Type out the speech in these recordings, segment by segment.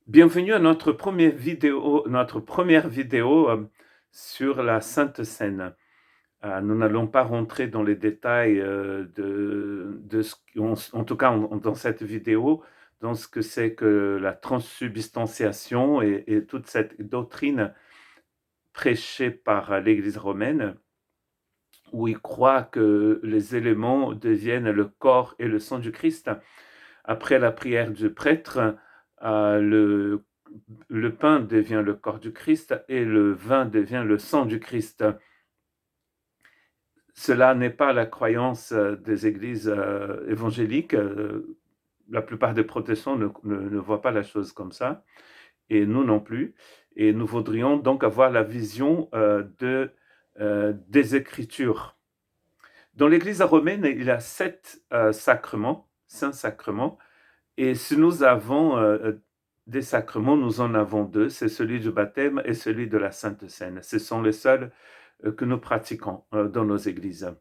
Bienvenue à notre première vidéo sur la Sainte Seine. Nous n'allons pas rentrer dans les détails de ce en tout cas dans cette vidéo, dans ce que c'est que la transsubstantiation et toute cette doctrine prêchée par l'Église romaine, où ils croient que les éléments deviennent le corps et le sang du Christ. Après la prière du prêtre, le pain devient le corps du Christ et le vin devient le sang du Christ. Cela n'est pas la croyance des églises évangéliques. La plupart des protestants ne voient pas la chose comme ça, et nous non plus. Et nous voudrions donc avoir la vision des Écritures. Dans l'Église romaine, il y a 7 sacrements, saints sacrements, et si nous avons des sacrements, nous en avons 2, c'est celui du baptême et celui de la Sainte Seine. Ce sont les seuls que nous pratiquons dans nos églises,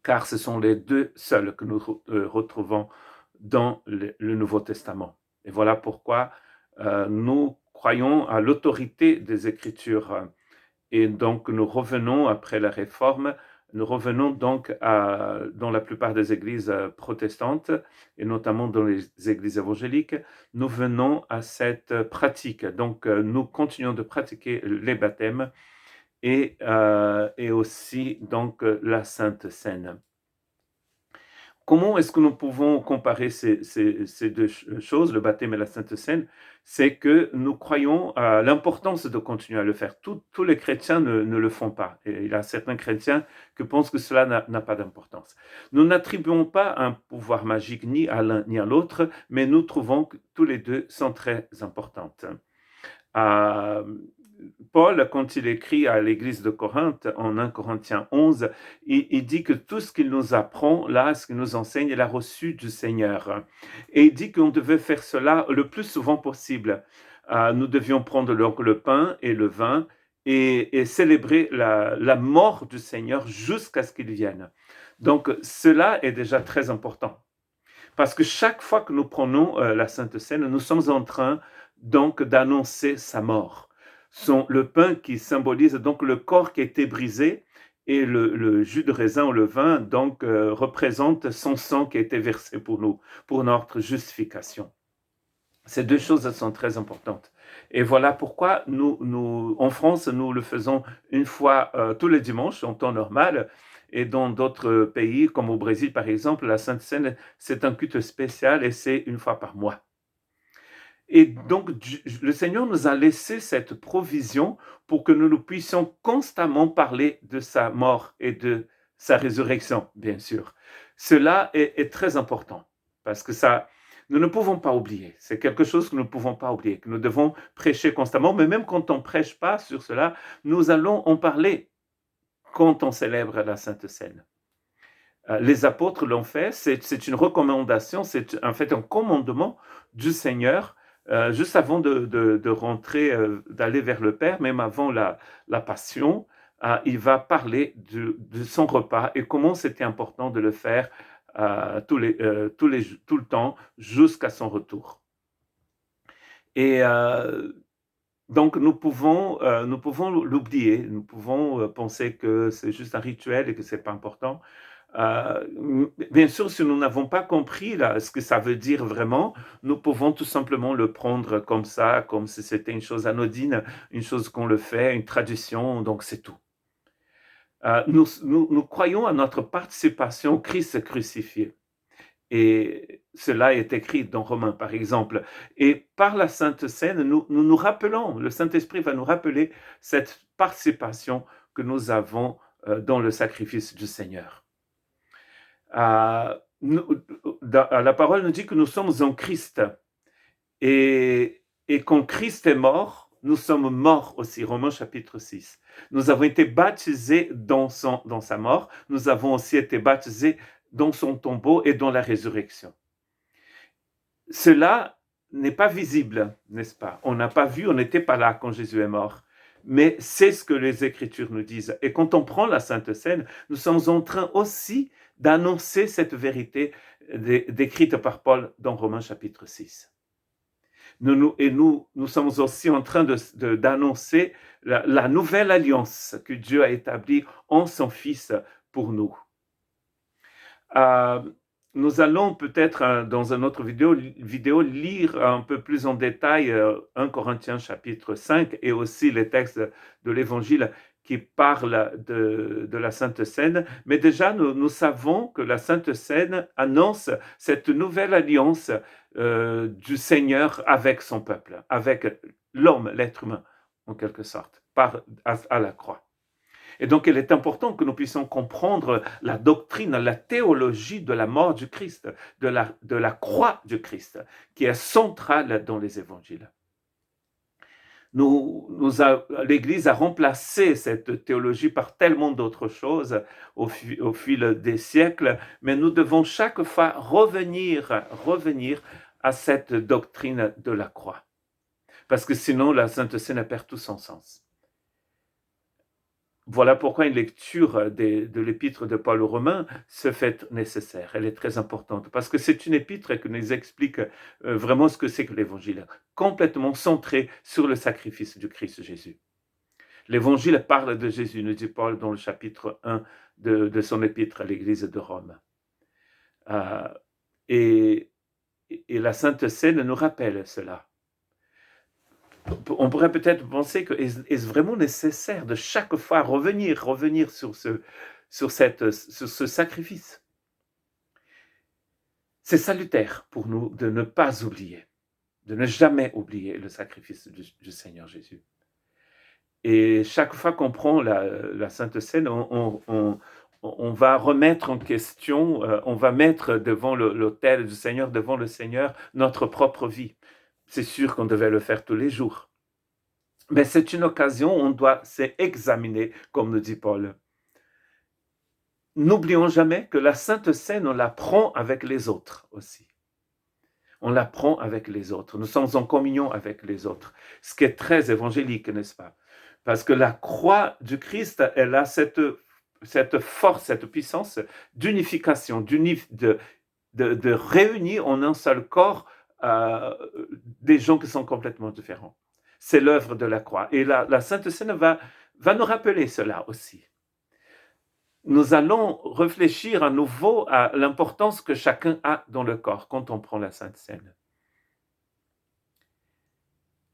car ce sont les 2 seuls que nous retrouvons dans le Nouveau Testament. Et voilà pourquoi nous croyons à l'autorité des Écritures. Et donc, nous revenons après la Réforme, nous revenons donc dans la plupart des églises protestantes, et notamment dans les églises évangéliques, nous venons à cette pratique. Donc, nous continuons de pratiquer les baptêmes et aussi donc la Sainte Seine. Comment est-ce que nous pouvons comparer ces 2 choses, le baptême et la Sainte Seine? C'est que nous croyons à l'importance de continuer à le faire. Tous les chrétiens ne le font pas. Et il y a certains chrétiens qui pensent que cela n'a pas d'importance. Nous n'attribuons pas un pouvoir magique ni à l'un ni à l'autre, mais nous trouvons que tous les 2 sont très importantes. Euh, Paul, quand il écrit à l'église de Corinthe, en 1 Corinthiens 11, il dit que tout ce qu'il nous apprend, là, ce qu'il nous enseigne, il a reçu du Seigneur. Et il dit qu'on devait faire cela le plus souvent possible. Nous devions prendre donc le pain et le vin et célébrer la mort du Seigneur jusqu'à ce qu'il vienne. Donc, cela est déjà très important. Parce que chaque fois que nous prenons la Sainte Seine, nous sommes en train donc d'annoncer sa mort. Le pain qui symbolise donc le corps qui a été brisé et le jus de raisin ou le vin donc représente son sang qui a été versé pour nous, pour notre justification. Ces 2 choses sont très importantes. Et voilà pourquoi en France, nous le faisons une fois tous les dimanches en temps normal. Et dans d'autres pays, comme au Brésil par exemple, la Sainte Seine, c'est un culte spécial et c'est une fois par mois. Et donc, le Seigneur nous a laissé cette provision pour que nous puissions constamment parler de sa mort et de sa résurrection, bien sûr. Cela est très important parce que nous ne pouvons pas oublier. C'est quelque chose que nous ne pouvons pas oublier, que nous devons prêcher constamment. Mais même quand on ne prêche pas sur cela, nous allons en parler quand on célèbre la Sainte Seine. Les apôtres l'ont fait, c'est une recommandation, c'est en fait un commandement du Seigneur juste avant de rentrer, d'aller vers le Père, même avant la passion. Il va parler de son repas et comment c'était important de le faire tout le temps jusqu'à son retour. Et donc nous pouvons l'oublier, nous pouvons penser que c'est juste un rituel et que c'est pas important. Bien sûr, si nous n'avons pas compris là, ce que ça veut dire vraiment, nous pouvons tout simplement le prendre comme ça, comme si c'était une chose anodine, une chose qu'on le fait, une tradition, donc c'est tout. Nous croyons à notre participation au Christ crucifié. Et cela est écrit dans Romains, par exemple. Et par la Sainte Seine, nous rappelons, le Saint-Esprit va nous rappeler cette participation que nous avons dans le sacrifice du Seigneur. La parole nous dit que nous sommes en Christ et quand Christ est mort, nous sommes morts aussi. Romains chapitre 6. Nous avons été baptisés dans sa mort. Nous avons aussi été baptisés dans son tombeau et dans la résurrection. Cela n'est pas visible, n'est-ce pas? On n'a pas vu, on n'était pas là quand Jésus est mort. Mais c'est ce que les Écritures nous disent. Et quand on prend la Sainte Seine, nous sommes en train aussi d'annoncer cette vérité décrite par Paul dans Romains chapitre 6. Nous sommes aussi en train d'annoncer la nouvelle alliance que Dieu a établie en son Fils pour nous. Euh, Nous allons peut-être dans une autre vidéo lire un peu plus en détail 1 Corinthiens chapitre 5 et aussi les textes de l'Évangile qui parlent de la Sainte Seine. Mais déjà, nous savons que la Sainte Seine annonce cette nouvelle alliance du Seigneur avec son peuple, avec l'homme, l'être humain, en quelque sorte, à la croix. Et donc, il est important que nous puissions comprendre la doctrine, la théologie de la mort du Christ, de la croix du Christ, qui est centrale dans les évangiles. L'Église a remplacé cette théologie par tellement d'autres choses au fil des siècles, mais nous devons chaque fois revenir à cette doctrine de la croix. Parce que sinon, la Sainte Seine perd tout son sens. Voilà pourquoi une lecture de l'épître de Paul aux Romains se fait nécessaire. Elle est très importante parce que c'est une épître qui nous explique vraiment ce que c'est que l'évangile, complètement centré sur le sacrifice du Christ Jésus. L'évangile parle de Jésus, nous dit Paul dans le chapitre 1 de son épître à l'église de Rome. Et la Sainte Seine nous rappelle cela. On pourrait peut-être penser que est-ce vraiment nécessaire de chaque fois revenir sur ce sacrifice. C'est salutaire pour nous de ne pas oublier, de ne jamais oublier le sacrifice du Seigneur Jésus. Et chaque fois qu'on prend la Sainte Seine, on va remettre en question, on va mettre devant l'autel du Seigneur, devant le Seigneur, notre propre vie. C'est sûr qu'on devait le faire tous les jours. Mais c'est une occasion où on doit s'examiner, comme nous dit Paul. N'oublions jamais que la Sainte Seine, on la prend avec les autres aussi. On la prend avec les autres. Nous sommes en communion avec les autres. Ce qui est très évangélique, n'est-ce pas? Parce que la croix du Christ, elle a cette force, cette puissance d'unification, de réunir en un seul corps des gens qui sont complètement différents. C'est l'œuvre de la croix. Et la Sainte Seine va nous rappeler cela aussi. Nous allons réfléchir à nouveau à l'importance que chacun a dans le corps quand on prend la Sainte Seine.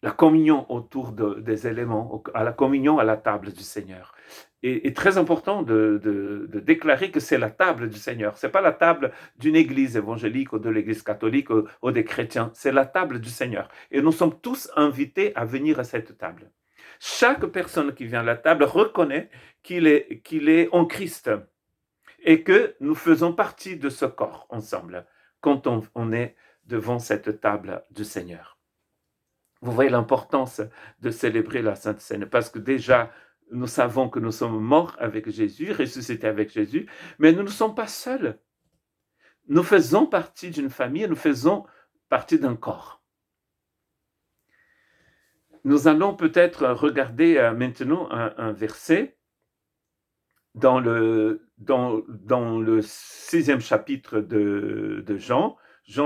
La communion autour des éléments, à la communion à la table du Seigneur. Et très important de déclarer que c'est la table du Seigneur. Ce n'est pas la table d'une église évangélique ou de l'église catholique ou des chrétiens. C'est la table du Seigneur. Et nous sommes tous invités à venir à cette table. Chaque personne qui vient à la table reconnaît qu'il est en Christ et que nous faisons partie de ce corps ensemble quand on est devant cette table du Seigneur. Vous voyez l'importance de célébrer la Sainte Seine parce que déjà, nous savons que nous sommes morts avec Jésus, ressuscités avec Jésus, mais nous ne sommes pas seuls. Nous faisons partie d'une famille, nous faisons partie d'un corps. Nous allons peut-être regarder maintenant un verset dans le 6e chapitre de Jean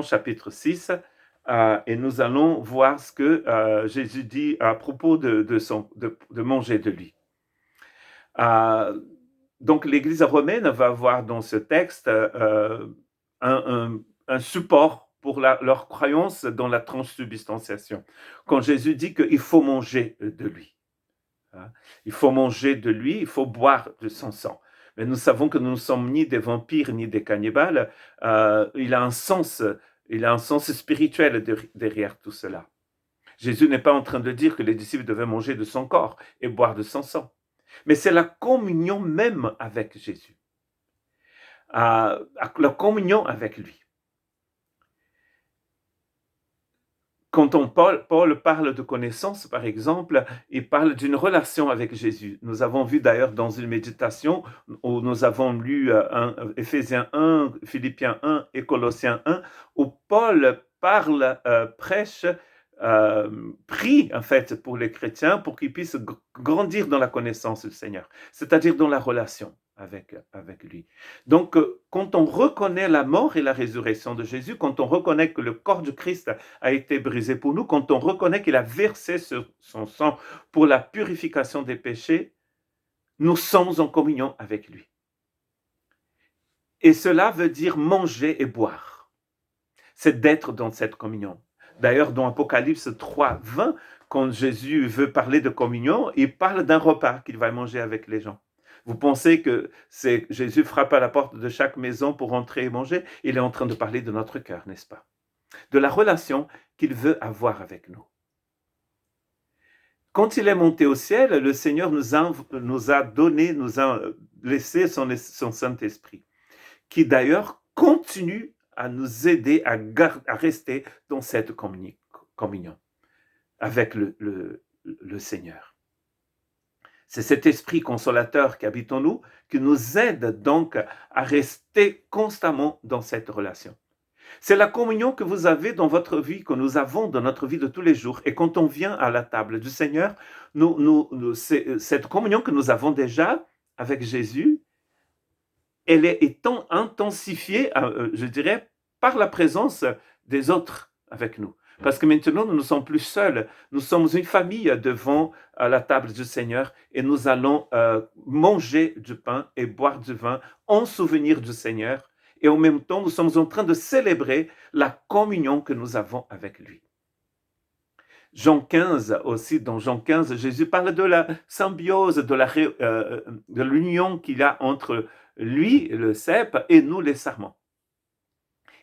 chapitre 6, et nous allons voir ce que Jésus dit à propos de manger de lui. Donc l'Église romaine va avoir dans ce texte un support pour leur croyance dans la transsubstantiation. Quand Jésus dit qu'il faut manger de lui. Il faut manger de lui, il faut boire de son sang. Mais nous savons que nous ne sommes ni des vampires ni des cannibales. Il a un sens spirituel derrière tout cela. Jésus n'est pas en train de dire que les disciples devaient manger de son corps et boire de son sang. Mais c'est la communion même avec Jésus. La communion avec lui. Quand Paul parle de connaissance, par exemple, il parle d'une relation avec Jésus. Nous avons vu d'ailleurs dans une méditation où nous avons lu Éphésiens 1, Philippiens 1 et Colossiens 1, où Paul prêche, prie en fait pour les chrétiens pour qu'ils puissent grandir dans la connaissance du Seigneur, c'est-à-dire dans la relation avec lui. Donc, quand on reconnaît la mort et la résurrection de Jésus, quand on reconnaît que le corps du Christ a été brisé pour nous, quand on reconnaît qu'il a versé son sang pour la purification des péchés, nous sommes en communion avec lui. Et cela veut dire manger et boire. C'est d'être dans cette communion. D'ailleurs, dans Apocalypse 3, 20, quand Jésus veut parler de communion, il parle d'un repas qu'il va manger avec les gens. Vous pensez que Jésus frappe à la porte de chaque maison pour entrer et manger? Il est en train de parler de notre cœur, n'est-ce pas? De la relation qu'il veut avoir avec nous. Quand il est monté au ciel, le Seigneur nous a donné, nous a laissé son Saint-Esprit, qui d'ailleurs continue à nous aider à rester dans cette communion avec le Seigneur. C'est cet esprit consolateur qui habite en nous qui nous aide donc à rester constamment dans cette relation. C'est la communion que vous avez dans votre vie, que nous avons dans notre vie de tous les jours. Et quand on vient à la table du Seigneur, c'est cette communion que nous avons déjà avec Jésus, elle est étant intensifiée, je dirais, par la présence des autres avec nous. Parce que maintenant, nous ne sommes plus seuls. Nous sommes une famille devant la table du Seigneur et nous allons manger du pain et boire du vin en souvenir du Seigneur. Et en même temps, nous sommes en train de célébrer la communion que nous avons avec lui. Jean 15 aussi, dans Jean 15, Jésus parle de la symbiose, de l'union qu'il y a entre lui, le cep, et nous, les sarments.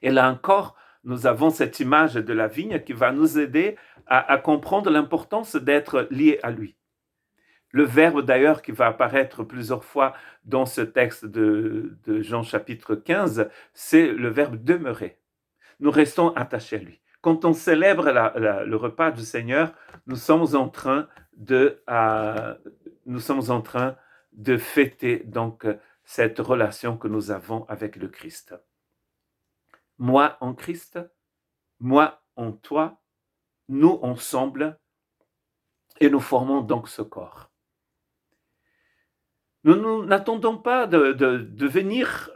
Et là encore, nous avons cette image de la vigne qui va nous aider à comprendre l'importance d'être lié à lui. Le verbe d'ailleurs qui va apparaître plusieurs fois dans ce texte de Jean chapitre 15, c'est le verbe demeurer. Nous restons attachés à lui. Quand on célèbre le repas du Seigneur, nous sommes en train de fêter donc cette relation que nous avons avec le Christ. Moi en Christ, moi en toi, nous ensemble, et nous formons donc ce corps. Nous n'attendons pas de venir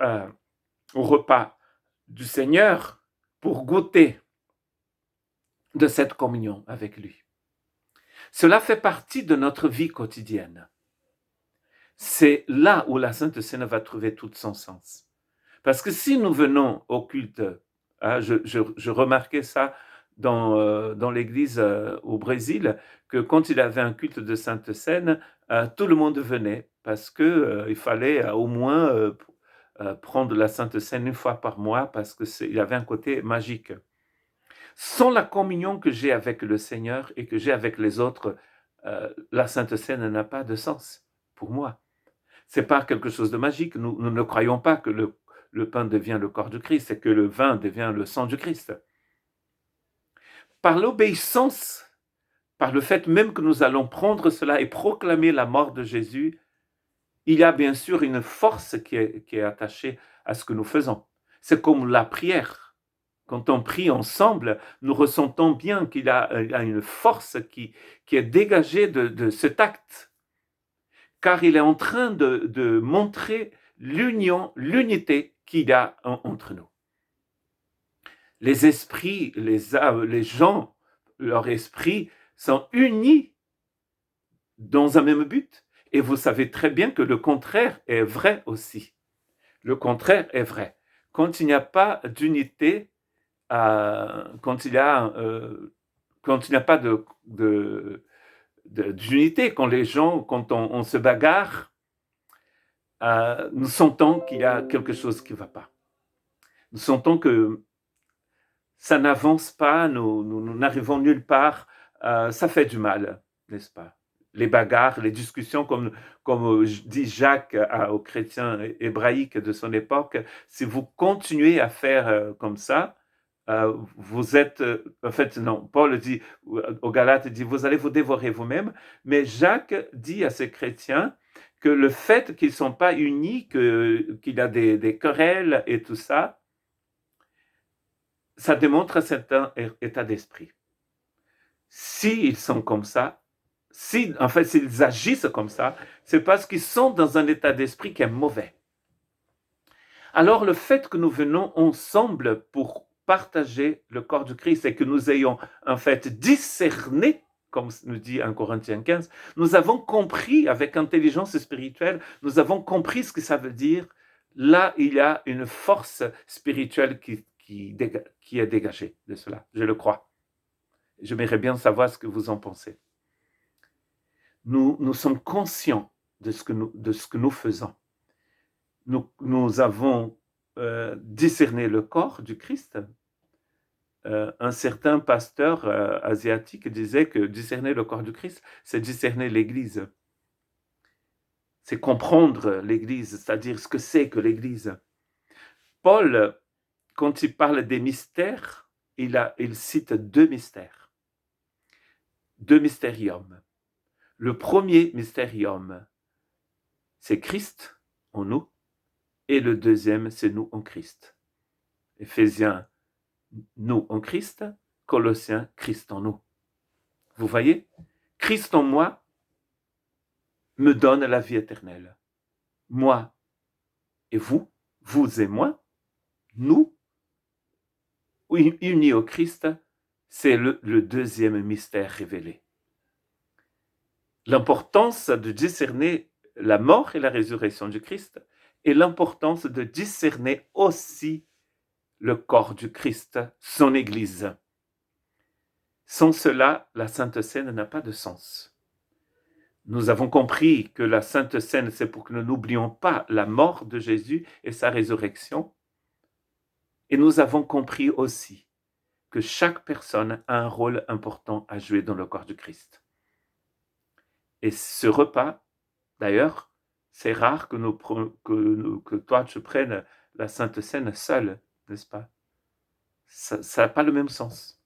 au repas du Seigneur pour goûter de cette communion avec lui. Cela fait partie de notre vie quotidienne. C'est là où la Sainte Seine va trouver tout son sens. Parce que si nous venons au culte, je remarquais ça dans l'église au Brésil, que quand il avait un culte de Sainte Seine, tout le monde venait parce qu'il fallait au moins prendre la Sainte Seine une fois par mois parce qu'il y avait un côté magique. Sans la communion que j'ai avec le Seigneur et que j'ai avec les autres, la Sainte Seine n'a pas de sens pour moi. C'est pas quelque chose de magique. Nous ne croyons pas que le pain devient le corps du Christ et que le vin devient le sang du Christ. Par l'obéissance, par le fait même que nous allons prendre cela et proclamer la mort de Jésus, il y a bien sûr une force qui est attachée à ce que nous faisons. C'est comme la prière. Quand on prie ensemble, nous ressentons bien qu'il y a une force qui est dégagée de cet acte. Car il est en train de montrer l'union, l'unité qu'il y a entre nous. Les esprits, les gens, leurs esprits sont unis dans un même but. Et vous savez très bien que le contraire est vrai aussi. Le contraire est vrai. Quand il n'y a pas d'unité, quand il n'y a pas d'unité, quand on se bagarre, nous sentons qu'il y a quelque chose qui ne va pas. Nous sentons que ça n'avance pas, nous n'arrivons nulle part, ça fait du mal, n'est-ce pas? Les bagarres, les discussions, comme dit Jacques aux chrétiens hébraïques de son époque, si vous continuez à faire comme ça, vous êtes, en fait, non, Paul dit, aux Galates, dit, vous allez vous dévorer vous-même, mais Jacques dit à ces chrétiens que le fait qu'ils ne sont pas unis, qu'il y a des querelles et tout ça, ça démontre un certain état d'esprit. S'ils sont comme ça, si, en fait, s'ils agissent comme ça, c'est parce qu'ils sont dans un état d'esprit qui est mauvais. Alors le fait que nous venons ensemble pour partager le corps du Christ et que nous ayons en fait discerné, comme nous dit 1 Corinthiens 15, nous avons compris avec intelligence spirituelle, nous avons compris ce que ça veut dire. Là, il y a une force spirituelle qui est dégagée de cela, je le crois. J'aimerais bien savoir ce que vous en pensez. Nous sommes conscients de ce que nous faisons. Nous avons discerné le corps du Christ. Un certain pasteur asiatique disait que discerner le corps du Christ, c'est discerner l'Église. C'est comprendre l'Église, c'est-à-dire ce que c'est que l'Église. Paul, quand il parle des mystères, il cite deux mystères, deux mystériums. Le premier mystérium, c'est Christ en nous, et le deuxième, c'est nous en Christ. Éphésiens, nous en Christ, Colossiens, Christ en nous. Vous voyez, Christ en moi me donne la vie éternelle. Moi et vous, vous et moi, nous, unis au Christ, c'est le deuxième mystère révélé. L'importance de discerner la mort et la résurrection du Christ et l'importance de discerner aussi le corps du Christ, son Église. Sans cela, la Sainte Seine n'a pas de sens. Nous avons compris que la Sainte Seine, c'est pour que nous n'oublions pas la mort de Jésus et sa résurrection. Et nous avons compris aussi que chaque personne a un rôle important à jouer dans le corps du Christ. Et ce repas, d'ailleurs, c'est rare que toi, tu prennes la Sainte Seine seule, n'est-ce pas? Ça n'a pas le même sens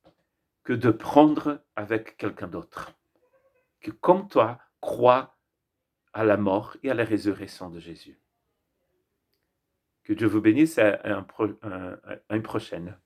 que de prendre avec quelqu'un d'autre, qui, comme toi, croit à la mort et à la résurrection de Jésus. Que Dieu vous bénisse à une prochaine.